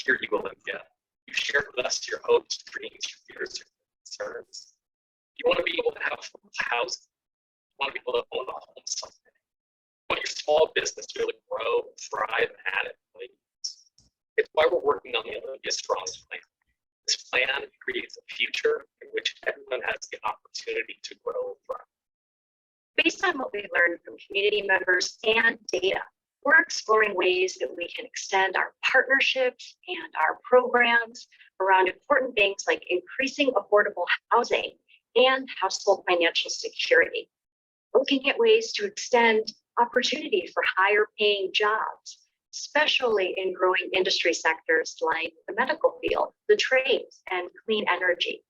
hear you, Olympia. You shared with us your hopes, dreams, your fears, your concerns. You want to be able to have housing. You want to be able to own a home someday. You want your small business to really grow, thrive, and add employees. It's why we're working on the Olympia Strong plan. This plan creates a future in which everyone has the opportunity to grow and thrive. Based on what we learned from community members and data, we're exploring ways that we can extend our partnerships and our programs around important things like increasing affordable housing and household financial security. Looking at ways to extend opportunity for higher paying jobs, especially in growing industry sectors like the medical field, the trades, and clean energy.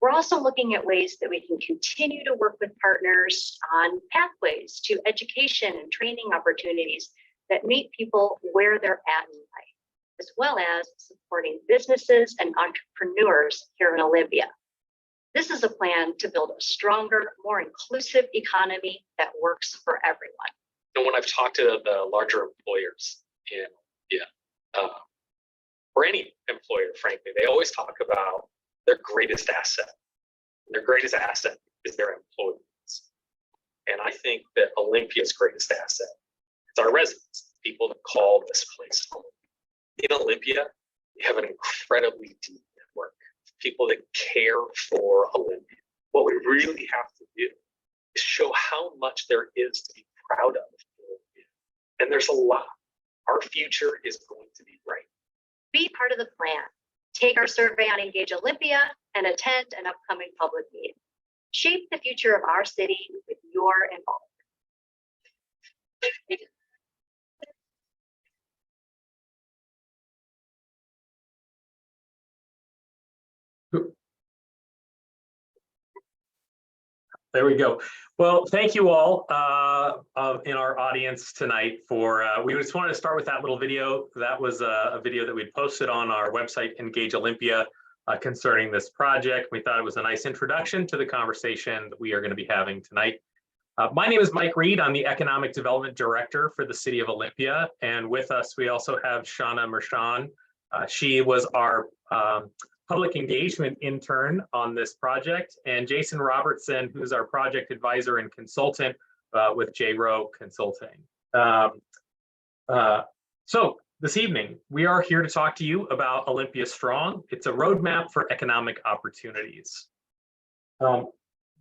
We're also looking at ways that we can continue to work with partners on pathways to education and training opportunities that meet people where they're at in life, as well as supporting businesses and entrepreneurs here in Olympia. This is a plan to build a stronger, more inclusive economy that works for everyone. And when I've talked to the larger employers in Olympia, or any employer, frankly, they always talk about their greatest asset. Their greatest asset is their employees. And I think that Olympia's greatest asset is our residents, people that call this place home. In Olympia, we have an incredibly deep network of people that care for Olympia. What we really have to do is show how much there is to be proud of in Olympia. And there's a lot. Our future is going to be bright. Be part of the plan. Take our survey on Engage Olympia and attend an upcoming public meeting. Shape the future of our city with your involvement. There we go. Well, thank you all in our audience tonight for, we just wanted to start with that little video. That was a video that we'd posted on our website, Engage Olympia, concerning this project. We thought it was a nice introduction to the conversation that we are going to be having tonight. My name is Mike Reed. I'm the Economic Development Director for the City of Olympia. And with us, we also have Shauna Mershon. She was our public engagement intern on this project, and Jason Robertson, who's our project advisor and consultant with J-Row Consulting. So this evening, we are here to talk to you about Olympia Strong. It's a roadmap for economic opportunities.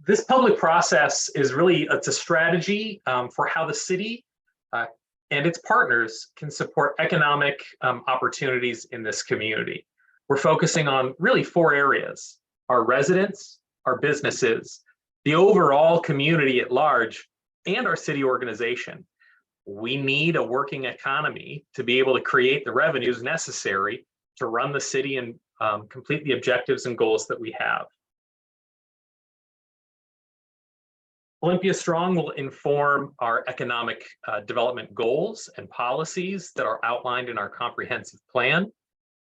This public process is really, it's a strategy for how the city and its partners can support economic opportunities in this community. We're focusing on really 4 areas: our residents, our businesses, the overall community at large, and our city organization. We need a working economy to be able to create the revenues necessary to run the city and complete the objectives and goals that we have. Olympia Strong will inform our economic development goals and policies that are outlined in our comprehensive plan.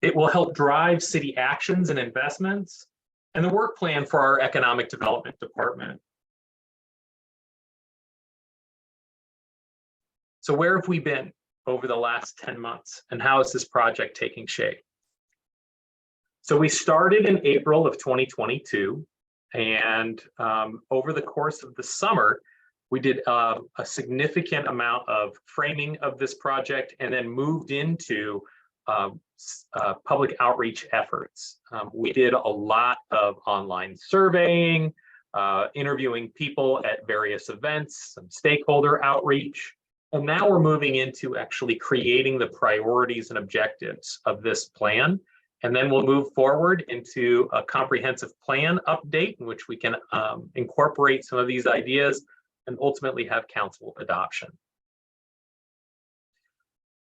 It will help drive city actions and investments and the work plan for our economic development department. So where have we been over the last 10 months and how is this project taking shape? So we started in April of 2022, and over the course of the summer, we did a significant amount of framing of this project and then moved into public outreach efforts. We did a lot of online surveying, interviewing people at various events, some stakeholder outreach, and now we're moving into actually creating the priorities and objectives of this plan. And then we'll move forward into a comprehensive plan update in which we can incorporate some of these ideas and ultimately have council adoption.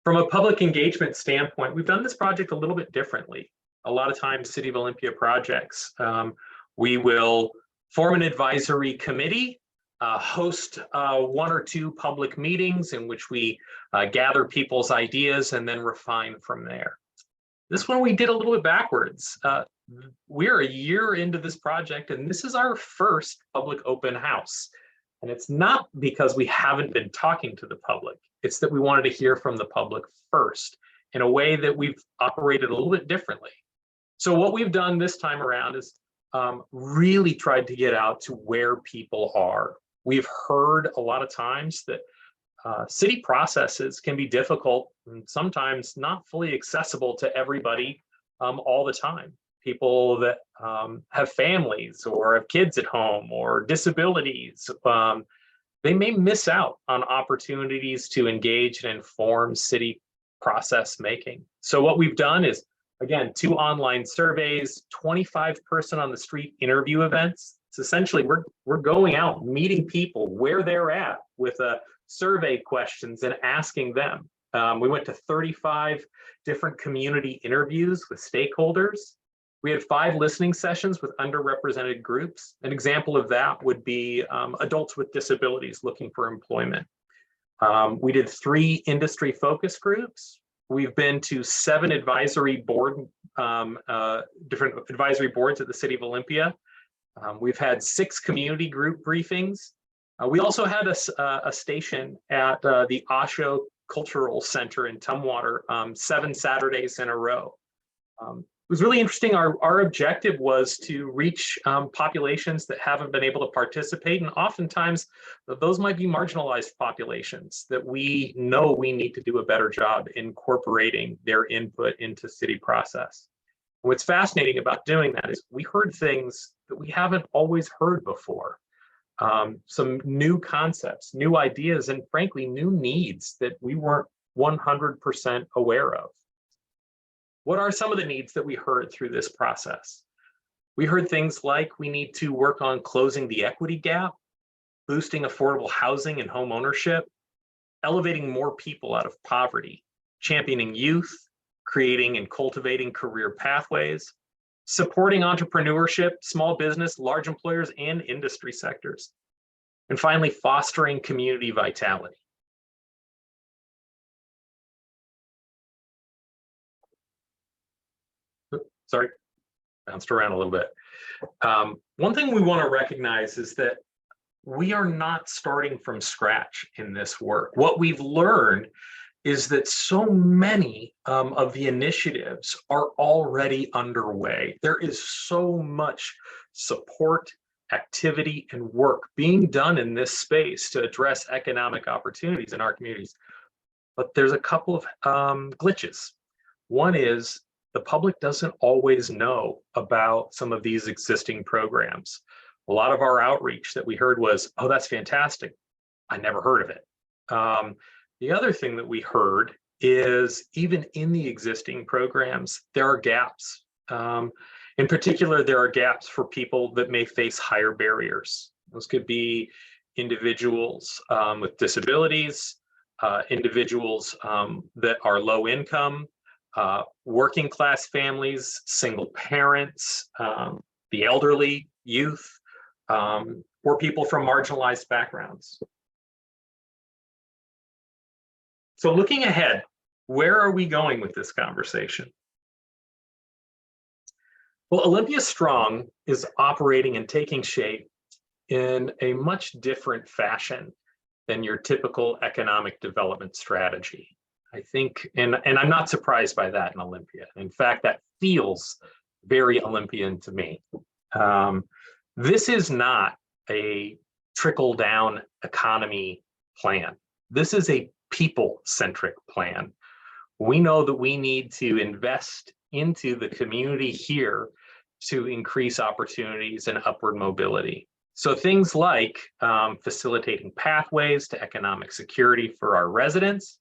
From a public engagement standpoint, we've done this project a little bit differently. A lot of times, City of Olympia projects, we will form an advisory committee, host 1 or 2 public meetings in which we gather people's ideas and then refine from there. This one we did a little bit backwards. We're a year into this project, and this is our first public open house. And it's not because we haven't been talking to the public. It's that we wanted to hear from the public first in a way that we've operated a little bit differently. So what we've done this time around is really tried to get out to where people are. We've heard a lot of times that city processes can be difficult and sometimes not fully accessible to everybody all the time. People that have families or have kids at home or disabilities, they may miss out on opportunities to engage and inform city process making. So what we've done is, again, 2 online surveys, 25-person on the street interview events. It's essentially we're going out, meeting people where they're at with survey questions and asking them. We went to 35 different community interviews with stakeholders. We had 5 listening sessions with underrepresented groups. An example of that would be adults with disabilities looking for employment. We did 3 industry focus groups. We've been to 7 advisory board, different advisory boards at the City of Olympia. We've had 6 community group briefings. We also had a station at the Osho Cultural Center in Tumwater 7 Saturdays in a row. It was really interesting. Our objective was to reach populations that haven't been able to participate, and oftentimes those might be marginalized populations that we know we need to do a better job incorporating their input into city process. What's fascinating about doing that is we heard things that we haven't always heard before. Some new concepts, new ideas, and frankly, new needs that we weren't 100% aware of. What are some of the needs that we heard through this process? We heard things like we need to work on closing the equity gap, boosting affordable housing and home ownership, elevating more people out of poverty, championing youth, creating and cultivating career pathways, supporting entrepreneurship, small business, large employers, and industry sectors. And finally, fostering community vitality. Sorry, bounced around a little bit. One thing we want to recognize is that we are not starting from scratch in this work. What we've learned is that so many of the initiatives are already underway. There is so much support, activity, and work being done in this space to address economic opportunities in our communities. But there's a couple of glitches. One is the public doesn't always know about some of these existing programs. A lot of our outreach that we heard was, oh, that's fantastic. I never heard of it. The other thing that we heard is even in the existing programs, there are gaps. In particular, there are gaps for people that may face higher barriers. Those could be individuals with disabilities, individuals that are low income, working class families, single parents, the elderly, youth, or people from marginalized backgrounds. So looking ahead, where are we going with this conversation? Well, Olympia Strong is operating and taking shape in a much different fashion than your typical economic development strategy. I think, and I'm not surprised by that in Olympia. In fact, that feels very Olympian to me. This is not a trickle-down economy plan. This is a people-centric plan. We know that we need to invest into the community here to increase opportunities and upward mobility. So things like facilitating pathways to economic security for our residents,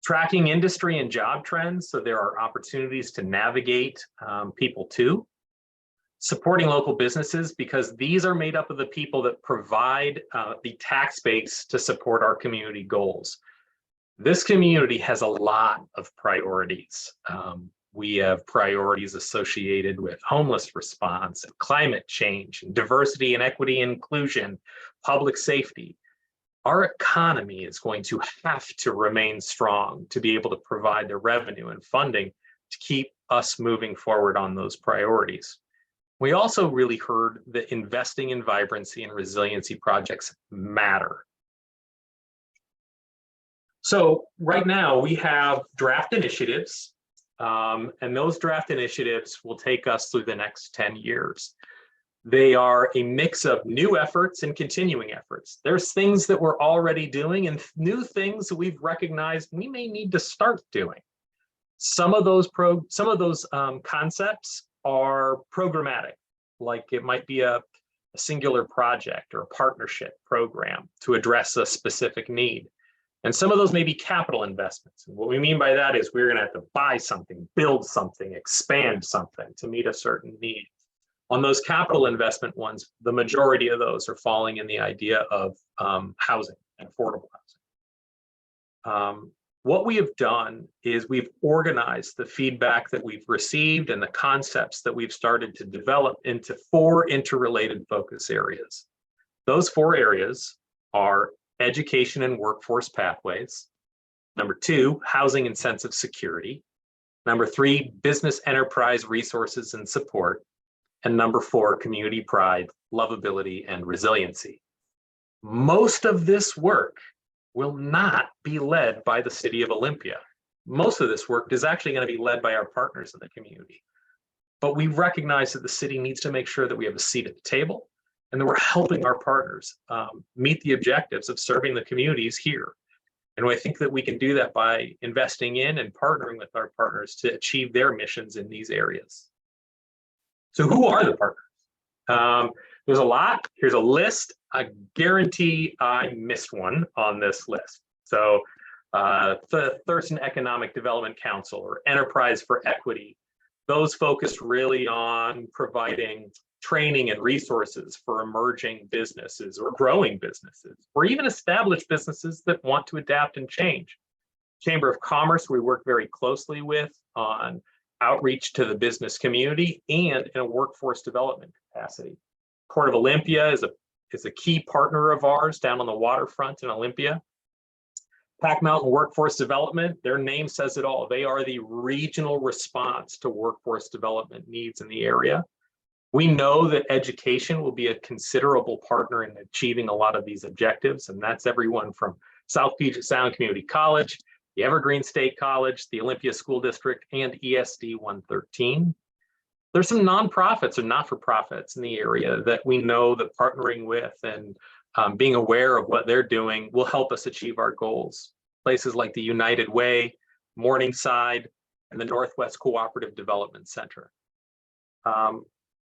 tracking industry and job trends so there are opportunities to navigate people to, supporting local businesses because these are made up of the people that provide the tax base to support our community goals. This community has a lot of priorities. We have priorities associated with homeless response, and climate change, and diversity and equity and inclusion, public safety. Our economy is going to have to remain strong to be able to provide the revenue and funding to keep us moving forward on those priorities. We also really heard that investing in vibrancy and resiliency projects matter. So right now we have draft initiatives, and those draft initiatives will take us through the next 10 years. They are a mix of new efforts and continuing efforts. There's things that we're already doing and new things that we've recognized we may need to start doing. Some of those concepts are programmatic, like it might be a singular project or a partnership program to address a specific need. And some of those may be capital investments. And what we mean by that is we're going to have to buy something, build something, expand something to meet a certain need. On those capital investment ones, the majority of those are falling in the idea of housing and affordable housing. What we have done is we've organized the feedback that we've received and the concepts that we've started to develop into 4 interrelated focus areas. Those 4 areas are education and workforce pathways. Number 2, housing and sense of security. Number 3, business enterprise resources and support. And number 4, community pride, lovability, and resiliency. Most of this work will not be led by the city of Olympia. Most of this work is actually going to be led by our partners in the community. But we recognize that the city needs to make sure that we have a seat at the table and that we're helping our partners meet the objectives of serving the communities here. And I think that we can do that by investing in and partnering with our partners to achieve their missions in these areas. So who are the partners? There's a lot. Here's a list. I guarantee I missed one on this list. So the Thurston Economic Development Council or Enterprise for Equity, those focus really on providing training and resources for emerging businesses or growing businesses, or even established businesses that want to adapt and change. Chamber of Commerce, we work very closely with on outreach to the business community and in a workforce development capacity. Port of Olympia is a key partner of ours down on the waterfront in Olympia. Pack Mountain Workforce Development, their name says it all. They are the regional response to workforce development needs in the area. We know that education will be a considerable partner in achieving a lot of these objectives, and that's everyone from South Puget Sound Community College, the Evergreen State College, the Olympia School District, and ESD 113. There's some nonprofits and not-for-profits in the area that we know that partnering with and being aware of what they're doing will help us achieve our goals. Places like the United Way, Morningside, and the Northwest Cooperative Development Center.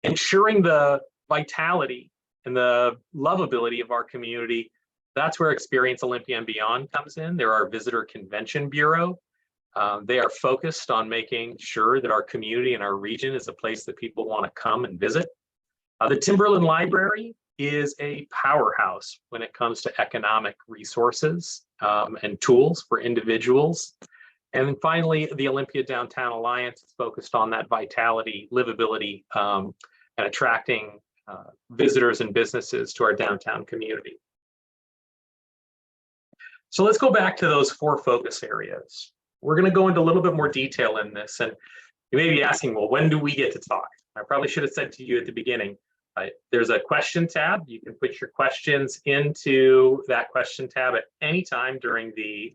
Ensuring the vitality and the lovability of our community, that's where Experience Olympia and Beyond comes in. They're our visitor convention bureau. They are focused on making sure that our community and our region is a place that people want to come and visit. The Timberland Library is a powerhouse when it comes to economic resources and tools for individuals. And then finally, the Olympia Downtown Alliance is focused on that vitality, livability, and attracting visitors and businesses to our downtown community. So let's go back to those 4 focus areas. We're going to go into a little bit more detail in this, and you may be asking, well, when do we get to talk? I probably should have said to you at the beginning, there's a question tab. You can put your questions into that question tab at any time during the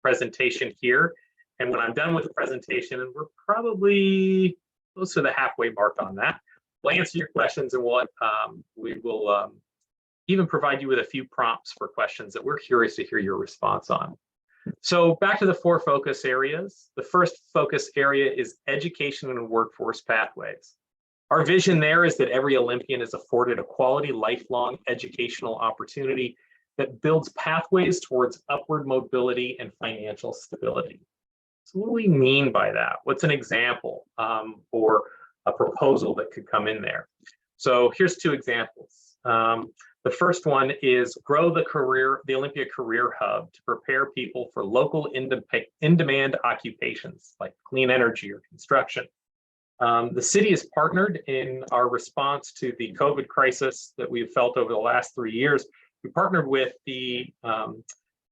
presentation here. And when I'm done with the presentation, and we're probably close to the halfway mark on that, we'll answer your questions, and we will even provide you with a few prompts for questions that we're curious to hear your response on. So back to the 4 focus areas. The first focus area is education and workforce pathways. Our vision there is that every Olympian is afforded a quality, lifelong educational opportunity that builds pathways towards upward mobility and financial stability. So what do we mean by that? What's an example or a proposal that could come in there? So here's 2 examples. The first one is grow the Olympia Career Hub to prepare people for local in-demand occupations like clean energy or construction. The city has partnered in our response to the COVID crisis that we've felt over the last 3 years. We partnered with the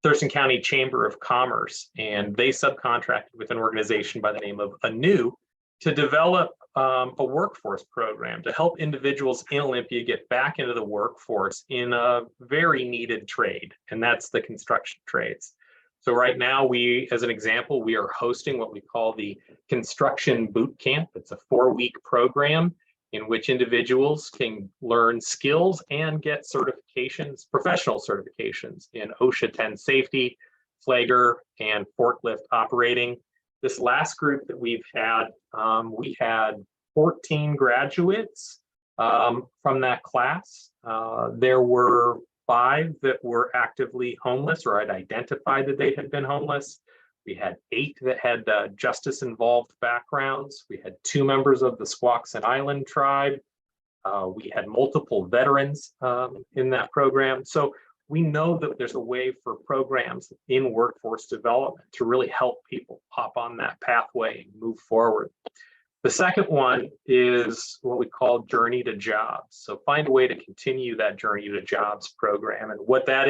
Thurston County Chamber of Commerce, and they subcontracted with an organization by the name of ANEW to develop a workforce program to help individuals in Olympia get back into the workforce in a very needed trade, and that's the construction trades. So right now, as an example, we are hosting what we call the Construction Boot Camp. It's a 4-week program in which individuals can learn skills and get certifications, professional certifications in OSHA 10 safety, flagger, and forklift operating. This last group that we had 14 graduates from that class. There were 5 that were actively homeless or had identified that they had been homeless. We had 8 that had justice-involved backgrounds. We had 2 members of the Squaxin Island tribe. We had multiple veterans in that program. So we know that there's a way for programs in workforce development to really help people hop on that pathway and move forward. The second one is what we call Journey to Jobs. So find a way to continue that Journey to Jobs program. And what that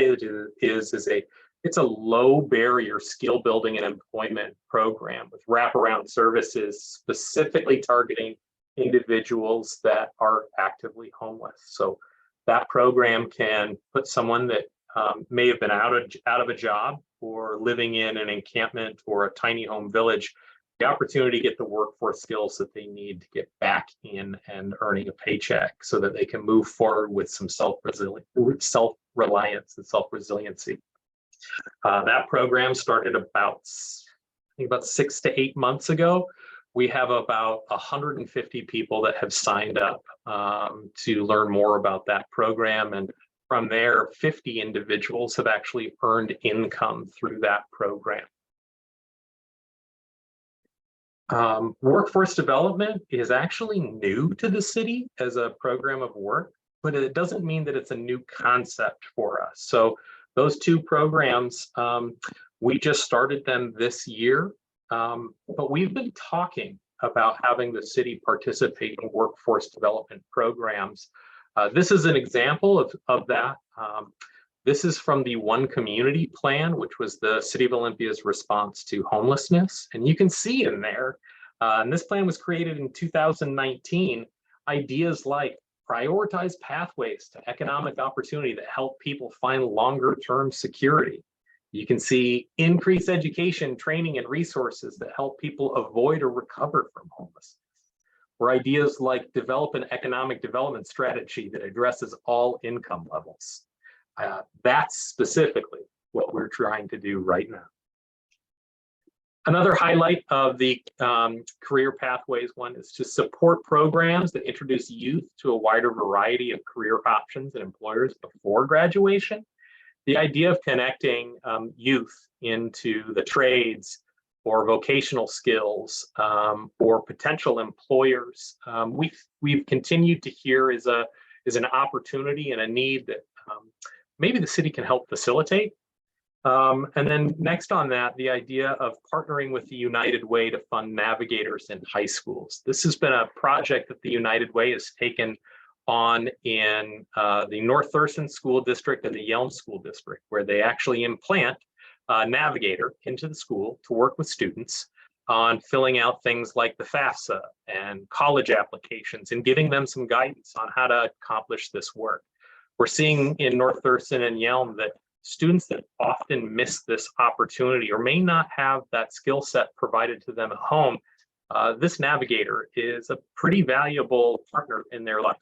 it's a low barrier skill building and employment program with wraparound services specifically targeting individuals that are actively homeless. So that program can put someone that may have been out of a job or living in an encampment or a tiny home village the opportunity to get the workforce skills that they need to get back in and earning a paycheck so that they can move forward with some self-reliance and self-resiliency. That program started about 6 to 8 months ago. We have about 150 people that have signed up to learn more about that program. And from there, 50 individuals have actually earned income through that program. Workforce development is actually new to the city as a program of work, but it doesn't mean that it's a new concept for us. So those 2 programs, we just started them this year, but we've been talking about having the city participate in workforce development programs. This is an example of that. This is from the One Community Plan, which was the City of Olympia's response to homelessness. And you can see in there, and this plan was created in 2019, ideas like prioritize pathways to economic opportunity that help people find longer-term security. You can see increase education, training, and resources that help people avoid or recover from homelessness. Or ideas like develop an economic development strategy that addresses all income levels. That's specifically what we're trying to do right now. Another highlight of the career pathways one is to support programs that introduce youth to a wider variety of career options and employers before graduation. The idea of connecting youth into the trades or vocational skills or potential employers, we've continued to hear is an opportunity and a need that maybe the city can help facilitate. And then next on that, the idea of partnering with the United Way to fund navigators in high schools. This has been a project that the United Way has taken on in the North Thurston School District and the Yelm School District, where they actually implant a navigator into the school to work with students on filling out things like the FAFSA and college applications and giving them some guidance on how to accomplish this work. We're seeing in North Thurston and Yelm that students that often miss this opportunity or may not have that skill set provided to them at home, this navigator is a pretty valuable partner in their life.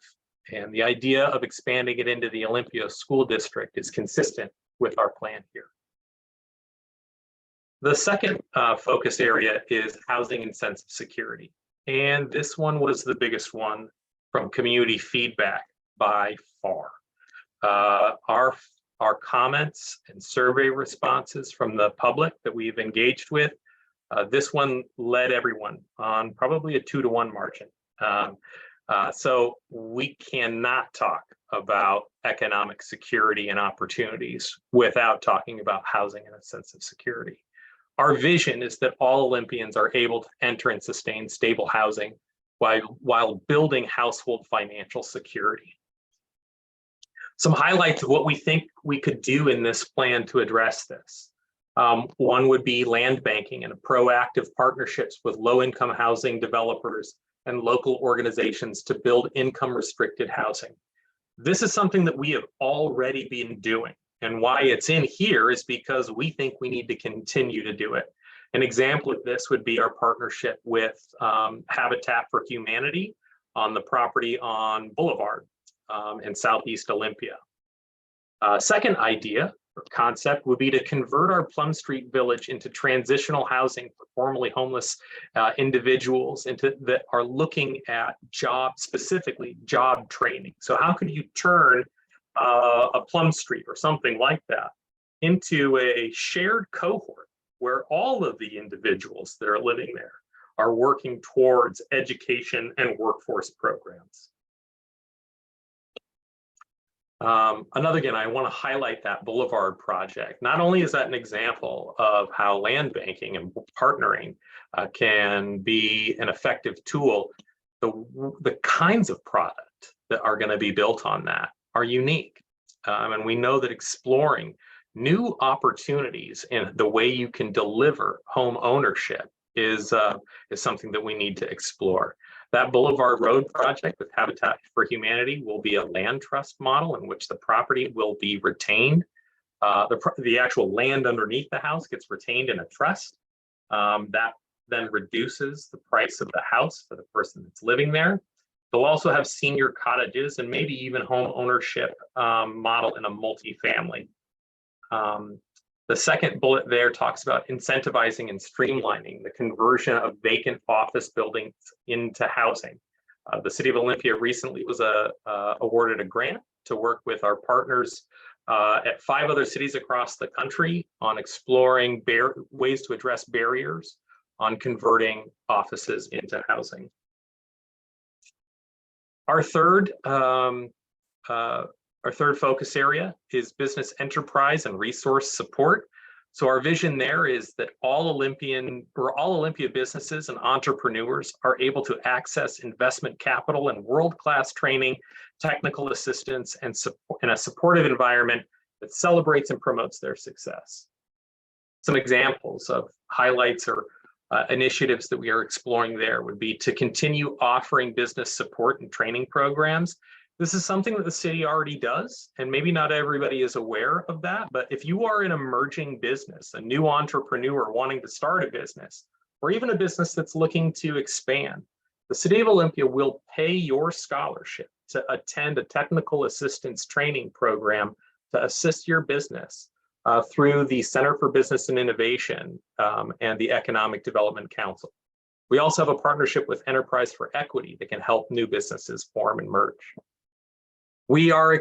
And the idea of expanding it into the Olympia School District is consistent with our plan here. The second focus area is housing and sense of security. And this one was the biggest one from community feedback by far. Our comments and survey responses from the public that we've engaged with, this one led everyone on probably a 2-to-1 margin. So we cannot talk about economic security and opportunities without talking about housing and a sense of security. Our vision is that all Olympians are able to enter and sustain stable housing while building household financial security. Some highlights of what we think we could do in this plan to address this. One would be land banking and proactive partnerships with low-income housing developers and local organizations to build income-restricted housing. This is something that we have already been doing, And why it's in here is because we think we need to continue to do it. An example of this would be our partnership with Habitat for Humanity on the property on Boulevard in Southeast Olympia. Second idea or concept would be to convert our Plum Street Village into transitional housing for formerly homeless individuals that are looking at specifically job training. So how could you turn a Plum Street or something like that into a shared cohort where all of the individuals that are living there are working towards education and workforce programs? Again, I want to highlight that Boulevard project. Not only is that an example of how land banking and partnering can be an effective tool, the kinds of product that are going to be built on that are unique. And we know that exploring new opportunities in the way you can deliver home ownership is something that we need to explore. That Boulevard Road project with Habitat for Humanity will be a land trust model in which the property will be retained. The actual land underneath the house gets retained in a trust. That then reduces the price of the house for the person that's living there. They'll also have senior cottages and maybe even home ownership model in a multifamily. The second bullet there talks about incentivizing and streamlining the conversion of vacant office buildings into housing. The City of Olympia recently was awarded a grant to work with our partners at 5 other cities across the country on exploring ways to address barriers on converting offices into housing. Our third focus area is business enterprise and resource support. So our vision there is that all Olympia businesses and entrepreneurs are able to access investment capital and world-class training, technical assistance, and support in a supportive environment that celebrates and promotes their success. Some examples of highlights or initiatives that we are exploring there would be to continue offering business support and training programs. This is something that the city already does, and maybe not everybody is aware of that, but if you are an emerging business, a new entrepreneur wanting to start a business, or even a business that's looking to expand, the City of Olympia will pay your scholarship to attend a technical assistance training program to assist your business through the Center for Business and Innovation and the Economic Development Council. We also have a partnership with Enterprise for Equity that can help new businesses form and merge. We are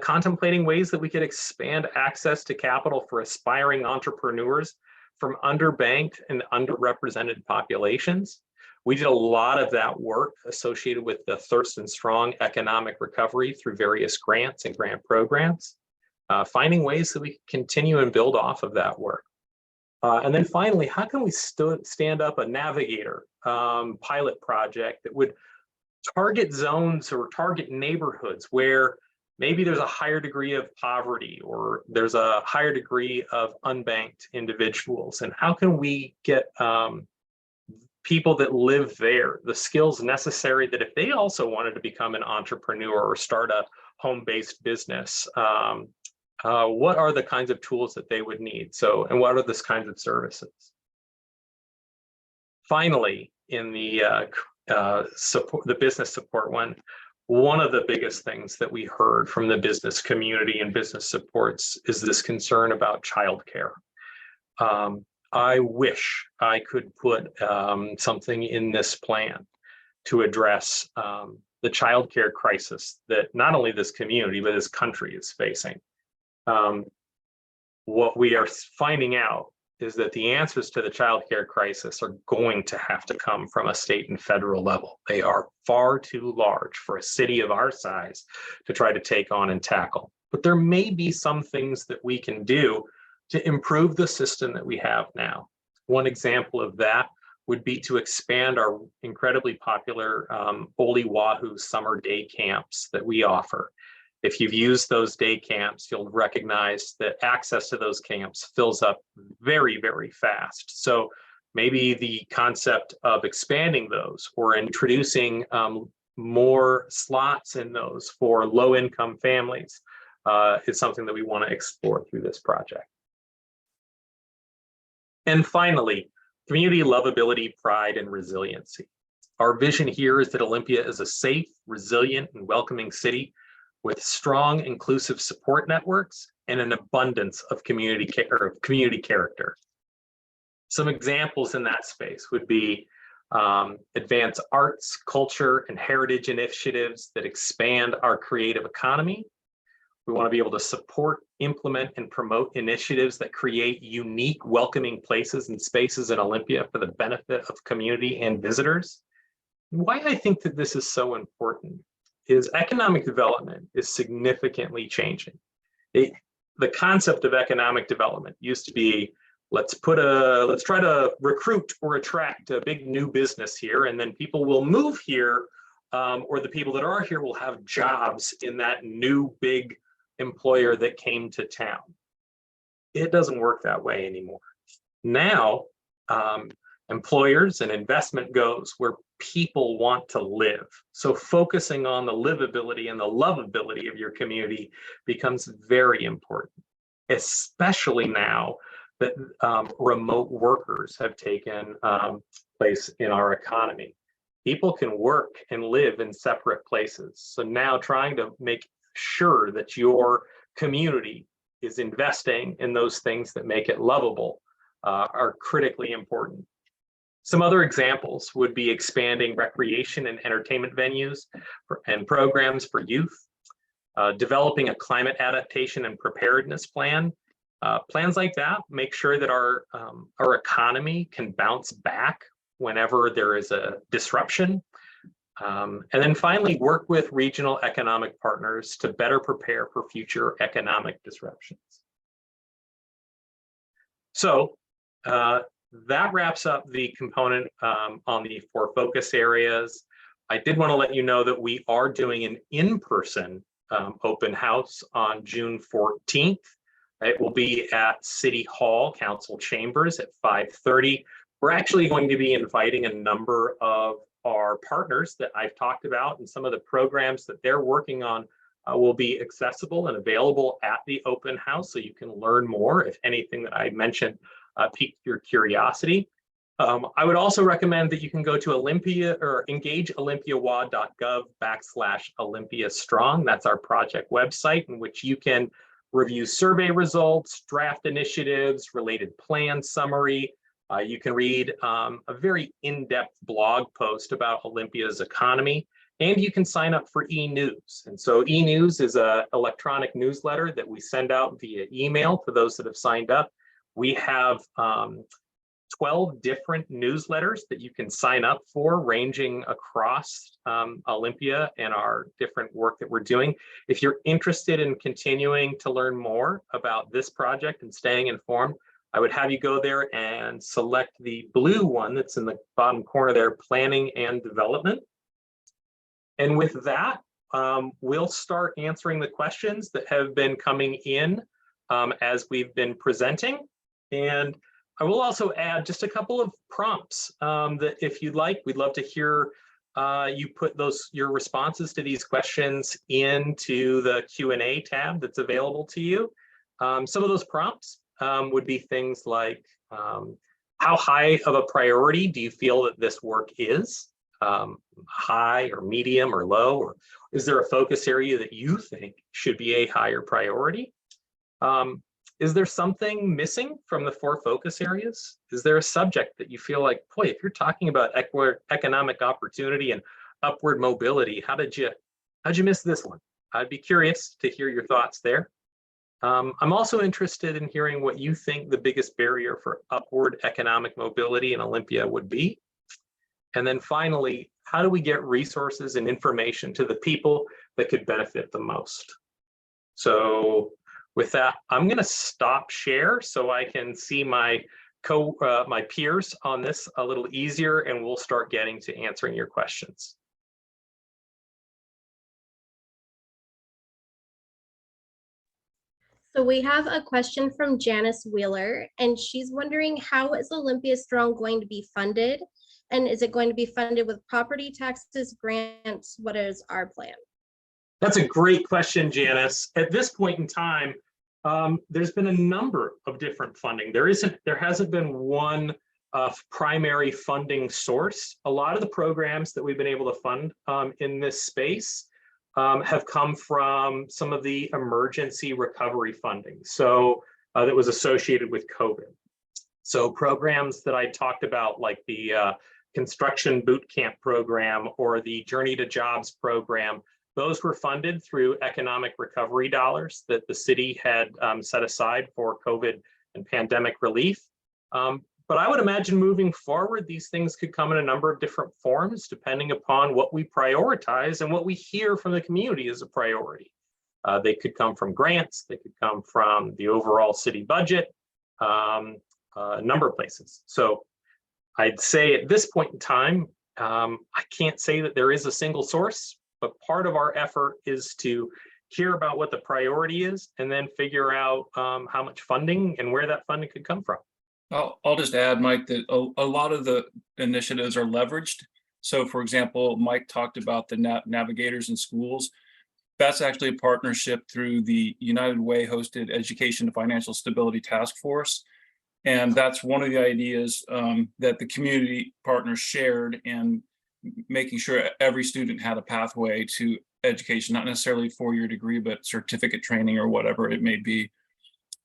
contemplating ways that we could expand access to capital for aspiring entrepreneurs from underbanked and underrepresented populations. We did a lot of that work associated with the Thurston Strong economic recovery through various grants and grant programs, finding ways that we can continue and build off of that work. And then finally, how can we stand up a Navigator pilot project that would target zones or target neighborhoods where maybe there's a higher degree of poverty or there's a higher degree of unbanked individuals, and how can we get people that live there the skills necessary that if they also wanted to become an entrepreneur or start a home-based business, what are the kinds of tools that they would need? So, and what are the kinds of services? Finally, in the business support one of the biggest things that we heard from the business community and business supports is this concern about childcare. I wish I could put something in this plan to address the childcare crisis that not only this community, but this country is facing. What we are finding out is that the answers to the childcare crisis are going to have to come from a state and federal level. They are far too large for a city of our size to try to take on and tackle. But there may be some things that we can do to improve the system that we have now. One example of that would be to expand our incredibly popular Oli Wahoo summer day camps that we offer. If you've used those day camps, you'll recognize that access to those camps fills up very, very fast. So maybe the concept of expanding those or introducing more slots in those for low-income families is something that we want to explore through this project. And finally, community lovability, pride, and resiliency. Our vision here is that Olympia is a safe, resilient, and welcoming city with strong, inclusive support networks and an abundance of community character. Some examples in that space would be advance arts, culture, and heritage initiatives that expand our creative economy. We want to be able to support, implement, and promote initiatives that create unique, welcoming places and spaces in Olympia for the benefit of community and visitors. Why I think that this is so important is economic development is significantly changing. The concept of economic development used to be, let's try to recruit or attract a big new business here, and then people will move here, or the people that are here will have jobs in that new big employer that came to town. It doesn't work that way anymore. Now, employers and investment goes where people want to live. So focusing on the livability and the lovability of your community becomes very important, especially now that remote workers have taken place in our economy. People can work and live in separate places. So now trying to make sure that your community is investing in those things that make it lovable are critically important. Some other examples would be expanding recreation and entertainment venues and programs for youth, developing a climate adaptation and preparedness plan. Plans like that make sure that our economy can bounce back whenever there is a disruption. And then finally, work with regional economic partners to better prepare for future economic disruptions. So that wraps up the component on the 4 focus areas. I did want to let you know that we are doing an in-person open house on June 14th. It will be at City Hall Council Chambers at 5:30. We're actually going to be inviting a number of our partners that I've talked about, and some of the programs that they're working on will be accessible and available at the open house, so you can learn more if anything that I mentioned piqued your curiosity. I would also recommend that you can go to Olympia or engageolympiawad.gov/Olympia Strong. That's our project website, in which you can review survey results, draft initiatives, related plan summary. You can read a very in-depth blog post about Olympia's economy, and you can sign up for e-news. And so e-news is an electronic newsletter that we send out via email to those that have signed up. We have 12 different newsletters that you can sign up for, ranging across Olympia and our different work that we're doing. If you're interested in continuing to learn more about this project and staying informed, I would have you go there and select the blue one that's in the bottom corner there, Planning and Development. And with that, we'll start answering the questions that have been coming in as we've been presenting. And I will also add just a couple of prompts that, if you'd like, we'd love to hear you put your responses to these questions into the Q&A tab that's available to you. Some of those prompts would be things like, how high of a priority do you feel that this work is? High or medium or low? Or is there a focus area that you think should be a higher priority? Is there something missing from the 4 focus areas? Is there a subject that you feel like, boy, if you're talking about economic opportunity and upward mobility, how'd you miss this one? I'd be curious to hear your thoughts there. I'm also interested in hearing what you think the biggest barrier for upward economic mobility in Olympia would be. And then finally, how do we get resources and information to the people that could benefit the most? So with that, I'm going to stop share so I can see my peers on this a little easier, and we'll start getting to answering your questions. So we have a question from Janice Wheeler, and she's wondering, how is Olympia Strong going to be funded? And is it going to be funded with property taxes, grants? What is our plan? That's a great question, Janice. At this point in time, there's been a number of different funding. There hasn't been one primary funding source. A lot of the programs that we've been able to fund in this space have come from some of the emergency recovery funding. So that was associated with COVID. So programs that I talked about, like the construction boot camp program or the Journey to Jobs program, those were funded through economic recovery dollars that the city had set aside for COVID and pandemic relief. But I would imagine moving forward, these things could come in a number of different forms, depending upon what we prioritize and what we hear from the community as a priority. They could come from grants, they could come from the overall city budget, a number of places. So I'd say at this point in time, I can't say that there is a single source, but part of our effort is to hear about what the priority is and then figure out how much funding and where that funding could come from. I'll just add, Mike, that a lot of the initiatives are leveraged. So for example, Mike talked about the navigators in schools. That's actually a partnership through the United Way hosted Education and Financial Stability Task Force. And that's one of the ideas that the community partners shared, and making sure every student had a pathway to education, not necessarily a four-year degree, but certificate training or whatever it may be.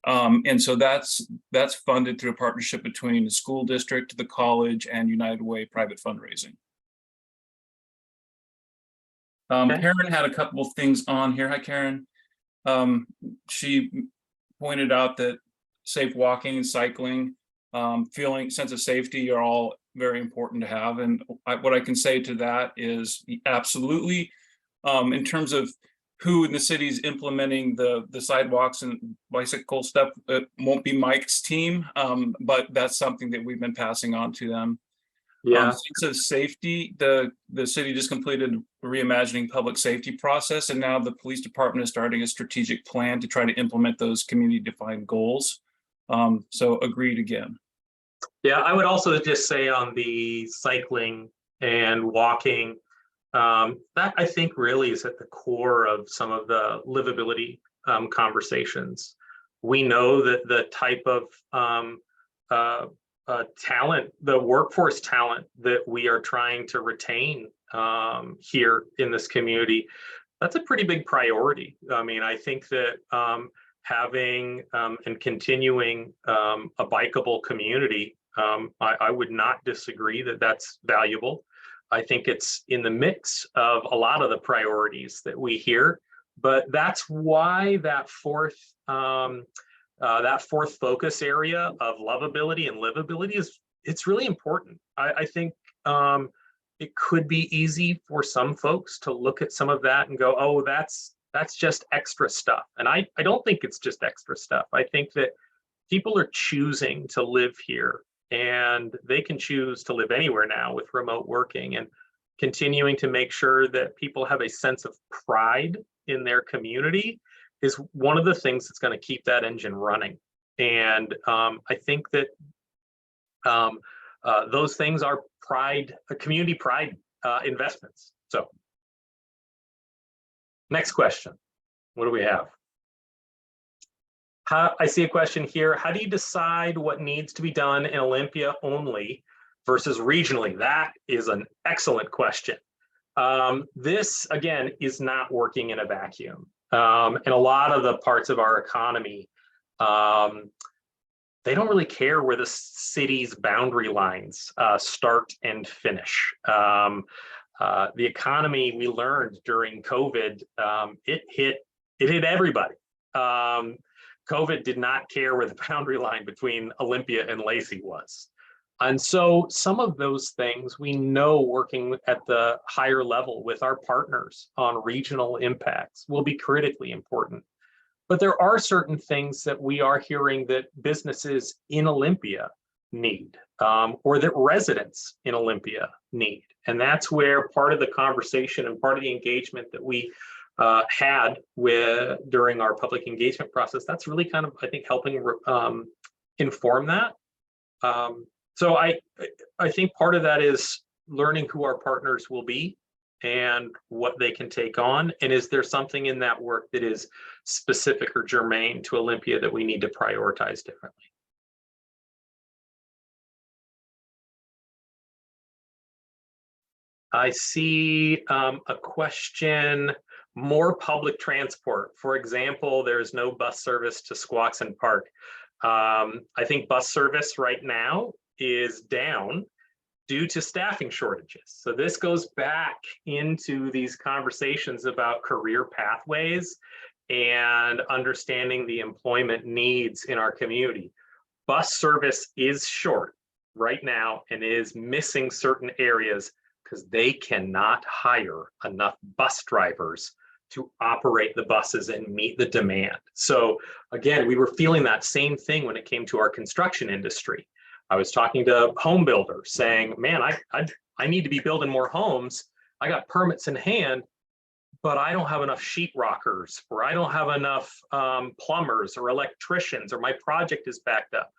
And so that's funded through a partnership between the school district, the college, and United Way private fundraising. Okay. Karen had a couple of things on here. Hi, Karen. She pointed out that safe walking and cycling, feeling sense of safety are all very important to have. And what I can say to that is absolutely, in terms of who in the city is implementing the sidewalks and bicycle stuff, it won't be Mike's team, but that's something that we've been passing on to them. Yeah. Sense of safety, the city just completed a reimagining public safety process, and now the police department is starting a strategic plan to try to implement those community defined goals. So agreed again. Yeah, I would also just say on the cycling and walking, that I think really is at the core of some of the livability conversations. We know that the type of talent, the workforce talent that we are trying to retain here in this community, that's a pretty big priority. I mean, I think that having and continuing a bikeable community, I would not disagree that that's valuable. I think it's in the mix of a lot of the priorities that we hear, but that's why that fourth focus area of lovability and livability it's really important. I think it could be easy for some folks to look at some of that and go, oh, that's just extra stuff. And I don't think it's just extra stuff. I think that people are choosing to live here, and they can choose to live anywhere now with remote working, and continuing to make sure that people have a sense of pride in their community is one of the things that's going to keep that engine running. And I think that those things are community pride investments. So next question, what do we have? I see a question here. How do you decide what needs to be done in Olympia only versus regionally? That is an excellent question. This, again, is not working in a vacuum. And a lot of the parts of our economy, they don't really care where the city's boundary lines start and finish. The economy, we learned during COVID, it hit everybody. COVID did not care where the boundary line between Olympia and Lacey was. And so some of those things we know, working at the higher level with our partners on regional impacts, will be critically important. But there are certain things that we are hearing that businesses in Olympia need, or that residents in Olympia need. And that's where part of the conversation and part of the engagement that we had during our public engagement process, that's really kind of, I think, helping inform that. So I think part of that is learning who our partners will be and what they can take on? And is there something in that work that is specific or germane to Olympia that we need to prioritize differently? I see a question, more public transport. For example, there's no bus service to Squaxin Park. I think bus service right now is down due to staffing shortages. So this goes back into these conversations about career pathways and understanding the employment needs in our community. Bus service is short right now and is missing certain areas because they cannot hire enough bus drivers to operate the buses and meet the demand. So again, we were feeling that same thing when it came to our construction industry. I was talking to home builders saying, man, I need to be building more homes. I got permits in hand, but I don't have enough sheetrockers, or I don't have enough plumbers or electricians, or my project is backed up.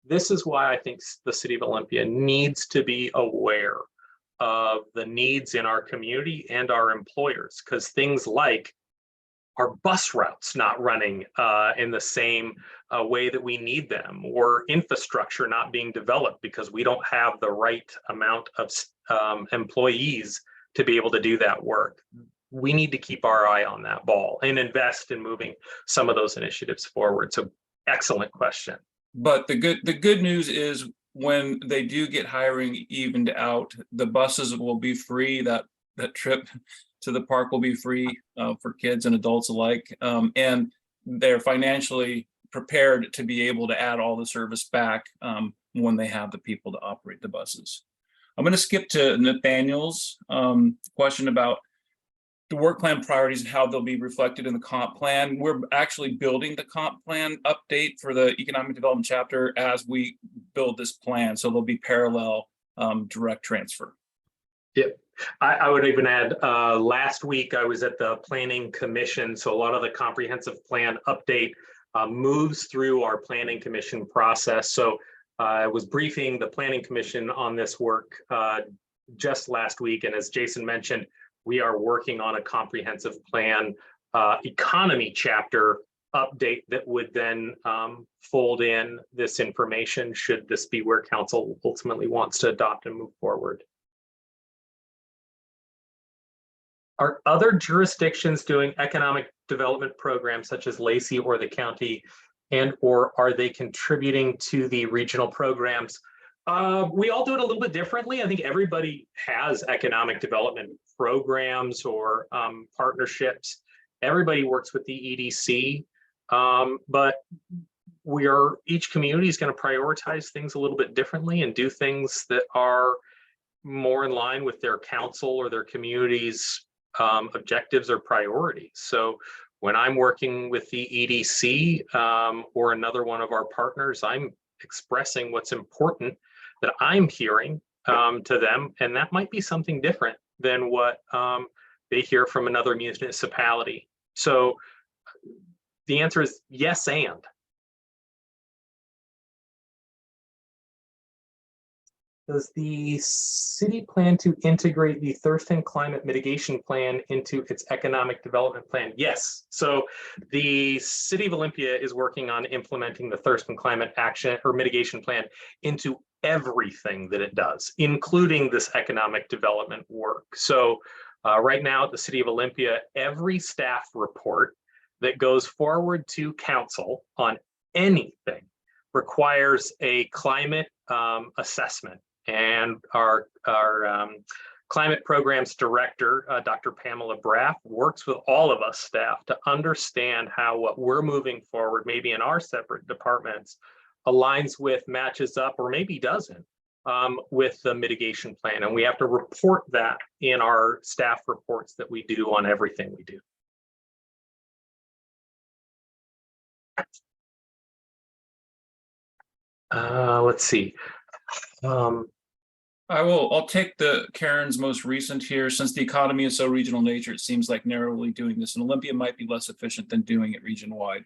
This is why I think the city of Olympia needs to be aware of the needs in our community and our employers, because things like our bus routes not running in the same way that we need them, or infrastructure not being developed because we don't have the right amount of employees to be able to do that work. We need to keep our eye on that ball and invest in moving some of those initiatives forward. So excellent question. But the good news is, when they do get hiring evened out, the buses will be free. That trip to the park will be free for kids and adults alike. And they're financially prepared to be able to add all the service back when they have the people to operate the buses. I'm going to skip to Nathaniel's question about the work plan priorities and how they'll be reflected in the comp plan. We're actually building the comp plan update for the economic development chapter as we build this plan. So there'll be parallel direct transfer. Yep. I would even add, last week I was at the Planning Commission. So a lot of the comprehensive plan update moves through our Planning Commission process. So I was briefing the Planning Commission on this work just last week. And as Jason mentioned, we are working on a comprehensive plan economy chapter update that would then fold in this information should this be where council ultimately wants to adopt and move forward. Are other jurisdictions doing economic development programs such as Lacey or the county, and or are they contributing to the regional programs? We all do it a little bit differently. I think everybody has economic development programs or partnerships. Everybody works with the EDC, but each community is going to prioritize things a little bit differently and do things that are more in line with their council or their community's objectives or priorities. So when I'm working with the EDC or another one of our partners, I'm expressing what's important that I'm hearing to them, and that might be something different than what they hear from another municipality. So the answer is yes, and. Does the city plan to integrate the thirst and climate mitigation plan into its economic development plan? Yes. So the city of Olympia is working on implementing the thirst and climate action or mitigation plan into everything that it does, including this economic development work. So right now at the city of Olympia, every staff report that goes forward to council on anything requires a climate assessment. And our climate programs director, Dr. Pamela Braff, works with all of us staff to understand how what we're moving forward, maybe in our separate departments, aligns with, matches up, or maybe doesn't with the mitigation plan. And we have to report that in our staff reports that we do on everything we do. Let's see. I'll take Karen's most recent here. Since the economy is so regional nature, it seems like narrowly doing this in Olympia might be less efficient than doing it region-wide.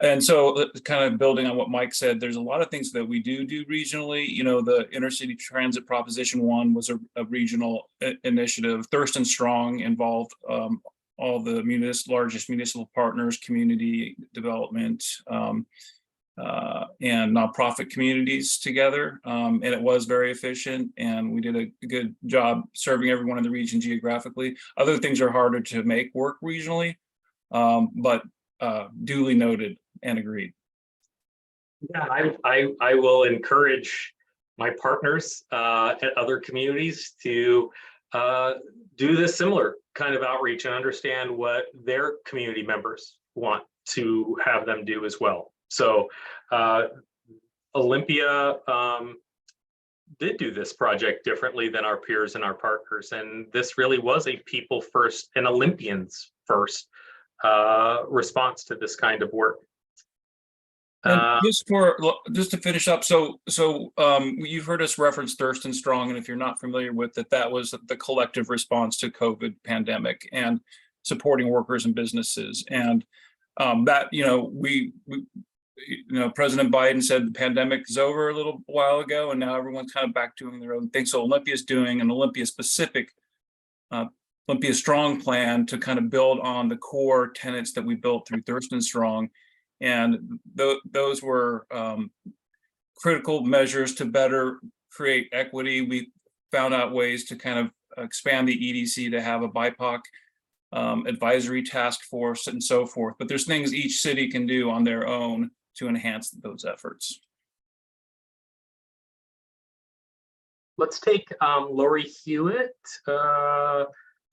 And so kind of building on what Mike said, there's a lot of things that we do regionally. You know, the intercity transit proposition 1 was a regional initiative. Thirst and Strong involved all the largest municipal partners, community development, and nonprofit communities together. And it was very efficient, and we did a good job serving everyone in the region geographically. Other things are harder to make work regionally, but duly noted and agreed. Yeah, I will encourage my partners at other communities to do this similar kind of outreach and understand what their community members want to have them do as well. So Olympia did do this project differently than our peers and our partners, and this really was a people first and Olympians first response to this kind of work. And just to finish up, so you've heard us reference Thirst and Strong, and if you're not familiar with it, that was the collective response to COVID pandemic and supporting workers and businesses. And that, President Biden said the pandemic is over a little while ago, and now everyone's kind of back doing their own thing. So Olympia is doing an Olympia specific, Olympia Strong plan to kind of build on the core tenets that we built through Thirst and Strong. And those were critical measures to better create equity. We found out ways to kind of expand the EDC to have a BIPOC advisory task force and so forth. But there's things each city can do on their own to enhance those efforts. Let's take Lori Hewitt.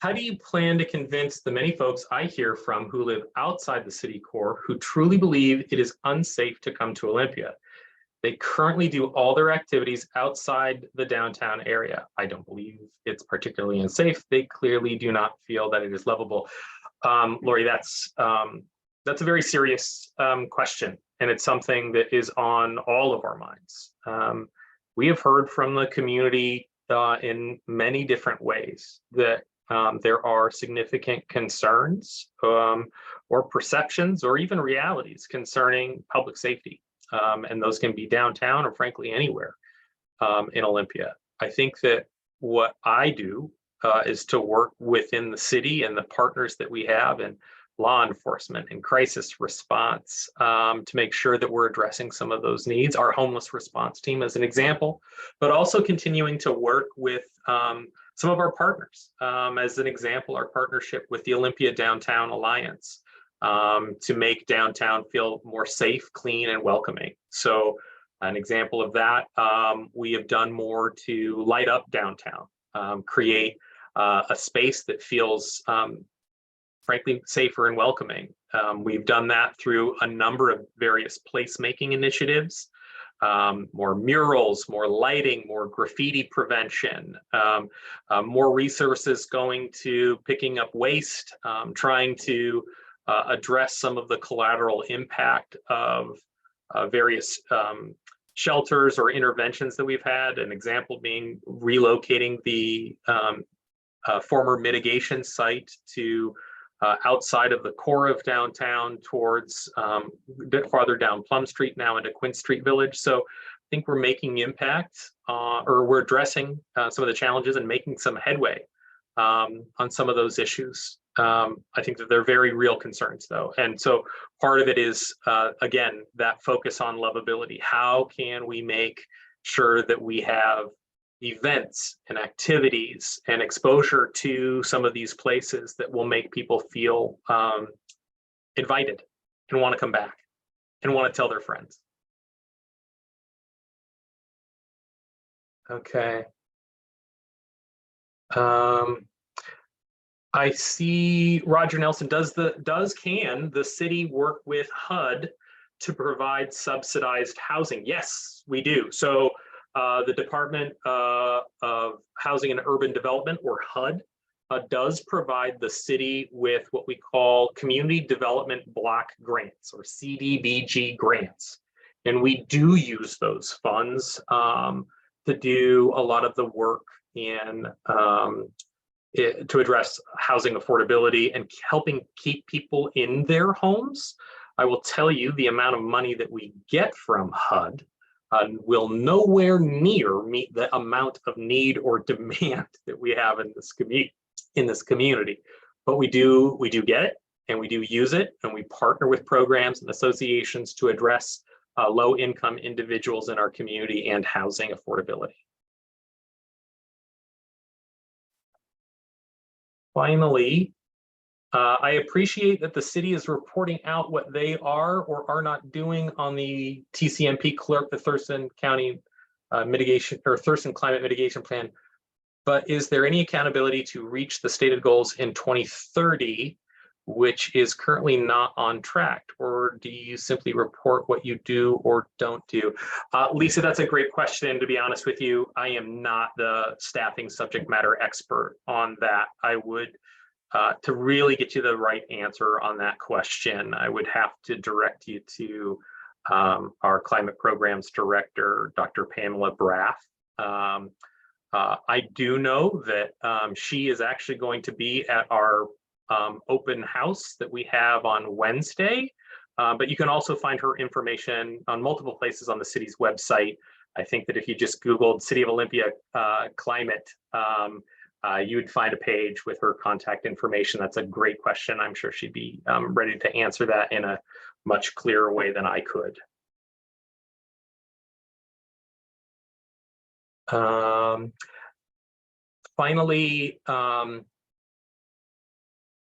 How do you plan to convince the many folks I hear from who live outside the city core who truly believe it is unsafe to come to Olympia? They currently do all their activities outside the downtown area. I don't believe it's particularly unsafe. They clearly do not feel that it is livable. Lori, that's a very serious question, and it's something that is on all of our minds. We have heard from the community in many different ways that there are significant concerns or perceptions or even realities concerning public safety. And those can be downtown or frankly anywhere in Olympia. I think that what I do is to work within the city and the partners that we have in law enforcement and crisis response to make sure that we're addressing some of those needs. Our homeless response team as an example, but also continuing to work with some of our partners. As an example, our partnership with the Olympia Downtown Alliance to make downtown feel more safe, clean, and welcoming. So an example of that, we have done more to light up downtown, create a space that feels frankly safer and welcoming. We've done that through a number of various placemaking initiatives, more murals, more lighting, more graffiti prevention, more resources going to picking up waste, trying to address some of the collateral impact of various shelters or interventions that we've had. An example being relocating the former mitigation site to outside of the core of downtown towards a bit farther down Plum Street now into Quint Street Village. So I think we're making impact or we're addressing some of the challenges and making some headway on some of those issues. I think that they're very real concerns though. And so part of it is, again, that focus on lovability. How can we make sure that we have events and activities and exposure to some of these places that will make people feel invited and want to come back and want to tell their friends. Okay. I see Roger Nelson, can the city work with HUD to provide subsidized housing? Yes, we do. So the Department of Housing and Urban Development, or HUD, does provide the city with what we call Community Development Block Grants, or CDBG grants. And we do use those funds to do a lot of the work in to address housing affordability and helping keep people in their homes I will tell you the amount of money that we get from HUD will nowhere near meet the amount of need or demand that we have in this community. But we do get it, and we do use it, and we partner with programs and associations to address low-income individuals in our community and housing affordability. Finally, I appreciate that the city is reporting out what they are or are not doing on the TCMP clerk, the Thurston County mitigation or Thurston Climate Mitigation Plan. But is there any accountability to reach the stated goals in 2030, which is currently not on track? Or do you simply report what you do or don't do? Lisa, that's a great question. To be honest with you, I am not the staffing subject matter expert on that. I would, to really get you the right answer on that question, I would have to direct you to our climate programs director, Dr. Pamela Braff. I do know that she is actually going to be at our open house that we have on Wednesday, but you can also find her information on multiple places on the city's website. I think that if you just Googled City of Olympia climate, you would find a page with her contact information. That's a great question. I'm sure she'd be ready to answer that in a much clearer way than I could. Finally,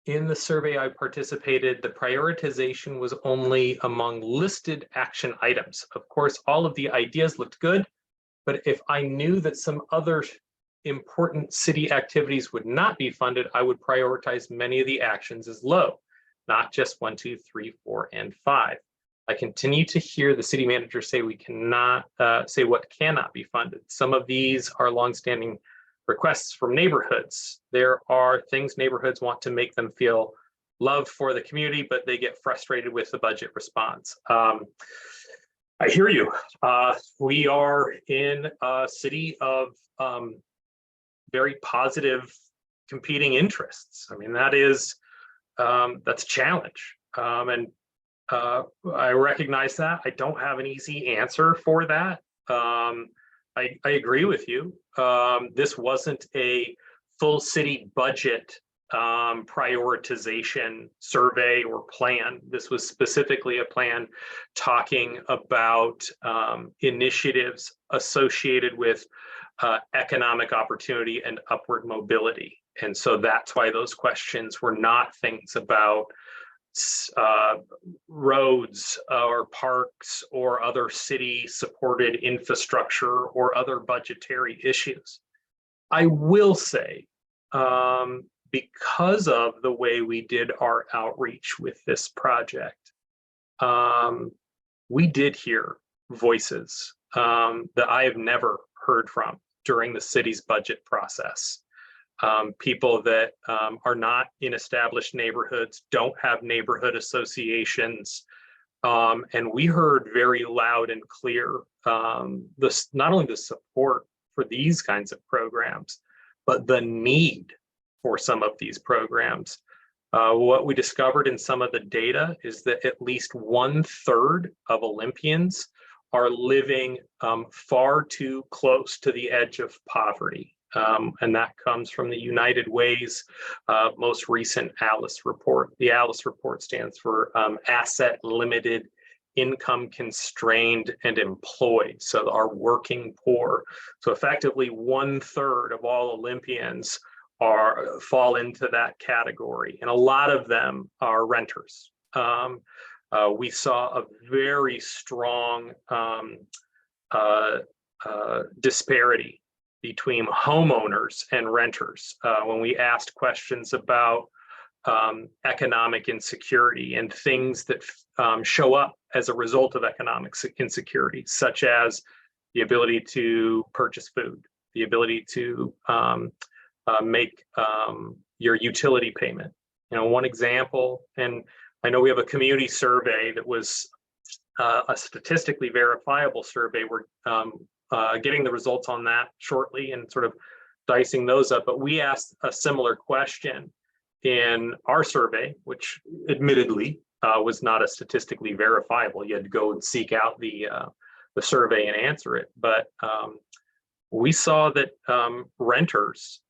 in the survey I participated, the prioritization was only among listed action items. Of course, all of the ideas looked good, but if I knew that some other important city activities would not be funded, I would prioritize many of the actions as low, not just 1, 2, 3, 4, and 5. I continue to hear the city manager say we cannot say what cannot be funded. Some of these are longstanding requests from neighborhoods. There are things neighborhoods want to make them feel love for the community, but they get frustrated with the budget response. I hear you. We are in a city of very positive competing interests. I mean, that's a challenge. I recognize that. I don't have an easy answer for that. I agree with you. This wasn't a full city budget prioritization survey or plan. This was specifically a plan talking about initiatives associated with economic opportunity and upward mobility. And so that's why those questions were not things about roads or parks or other city supported infrastructure or other budgetary issues. I will say, because of the way we did our outreach with this project, we did hear voices that I have never heard from during the city's budget process. People that are not in established neighborhoods, don't have neighborhood associations. And we heard very loud and clear not only the support for these kinds of programs, but the need for some of these programs. What we discovered in some of the data is that at least 1/3 of Olympians are living far too close to the edge of poverty. And that comes from the United Way's most recent ALICE report. The ALICE report stands for Asset Limited, Income Constrained, and Employed. So our working poor. So effectively 1/3 of all Olympians fall into that category. And a lot of them are renters. We saw a very strong disparity between homeowners and renters when we asked questions about economic insecurity and things that show up as a result of economic insecurity, such as the ability to purchase food, the ability to make your utility payment. One example, and I know we have a community survey that was a statistically verifiable survey. We're getting the results on that shortly and sort of dicing those up. But we asked a similar question in our survey, which admittedly was not a statistically verifiable. You had to go and seek out the survey and answer it. But we saw that renters,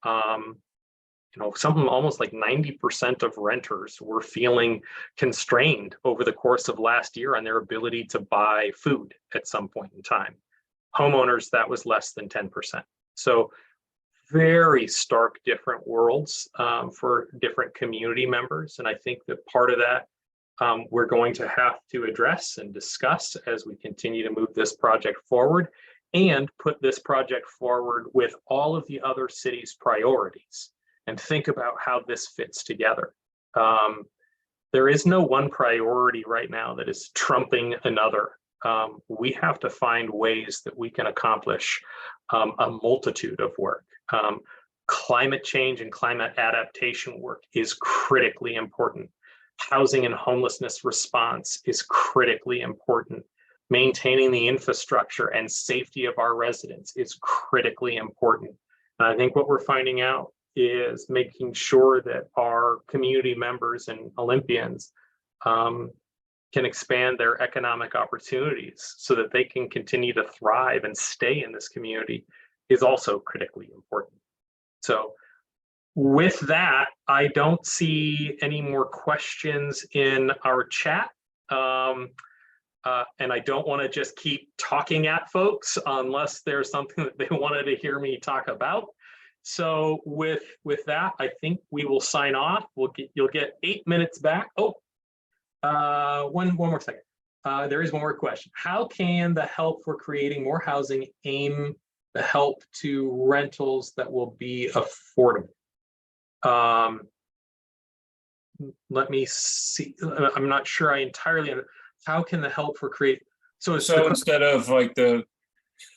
something almost like 90% of renters were feeling constrained over the course of last year on their ability to buy food at some point in time. Homeowners, that was less than 10%. So very stark different worlds for different community members. And I think that part of that we're going to have to address and discuss as we continue to move this project forward and put this project forward with all of the other cities' priorities and think about how this fits together. There is no one priority right now that is trumping another. We have to find ways that we can accomplish a multitude of work. Climate change and climate adaptation work is critically important. Housing and homelessness response is critically important. Maintaining the infrastructure and safety of our residents is critically important. And I think what we're finding out is making sure that our community members and Olympians can expand their economic opportunities so that they can continue to thrive and stay in this community is also critically important. So with that, I don't see any more questions in our chat. And I don't want to just keep talking at folks unless there's something that they wanted to hear me talk about. So with that, I think we will sign off. You'll get 8 minutes back. Oh, one more second. There is one more question. How can the help for creating more housing aim the help to rentals that will be affordable? Let me see. I'm not sure I entirely understand. How can the help for create? So instead of like the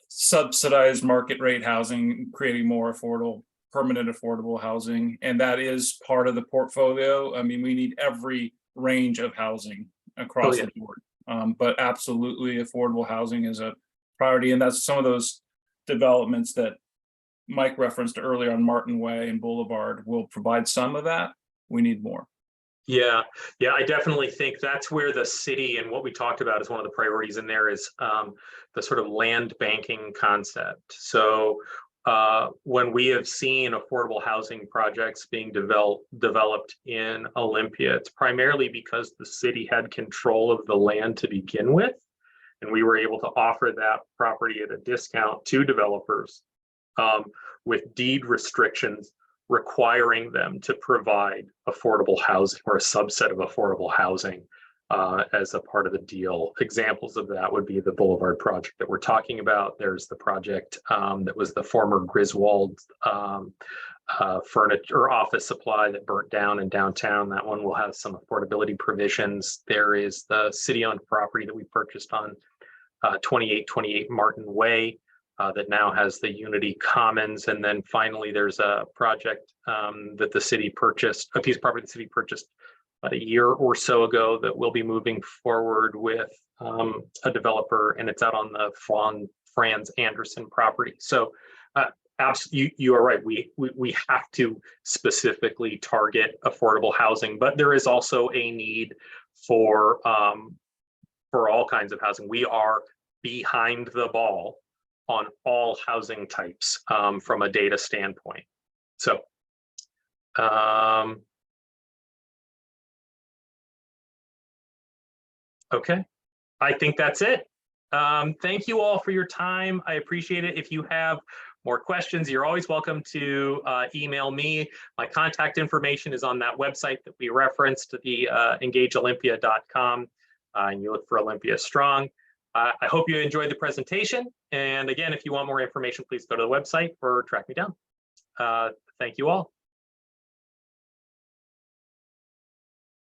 subsidized market rate housing, creating more affordable, permanent affordable housing, and that is part of the portfolio. I mean, we need every range of housing across the board, but absolutely affordable housing is a priority, and that's some of those developments that Mike referenced earlier on Martin Way and Boulevard will provide some of that. We need more. Yeah, I definitely think that's where the city and what we talked about is one of the priorities in there is the sort of land banking concept. So when we have seen affordable housing projects being developed in Olympia, it's primarily because the city had control of the land to begin with, and we were able to offer that property at a discount to developers with deed restrictions requiring them to provide affordable housing or a subset of affordable housing as a part of the deal. Examples of that would be the Boulevard project that we're talking about. There's the project that was the former Griswold furniture or office supply that burnt down in downtown. That one will have some affordability provisions. There is the city-owned property that we purchased on 2828 Martin Way. That now has the Unity Commons. And then finally, there's a project that the city purchased, a piece of property the city purchased about a year or so ago that we'll be moving forward with a developer, and it's out on the Franz Anderson property. So you are right, we have to specifically target affordable housing, but there is also a need for all kinds of housing. We are behind the ball on all housing types from a data standpoint. So, okay, I think that's it. Thank you all for your time. I appreciate it. If you have more questions, you're always welcome to email me. My contact information is on that website that we referenced, the engageolympia.com, and you look for Olympia Strong. I hope you enjoyed the presentation. And again, if you want more information, please go to the website or track me down. Thank you all.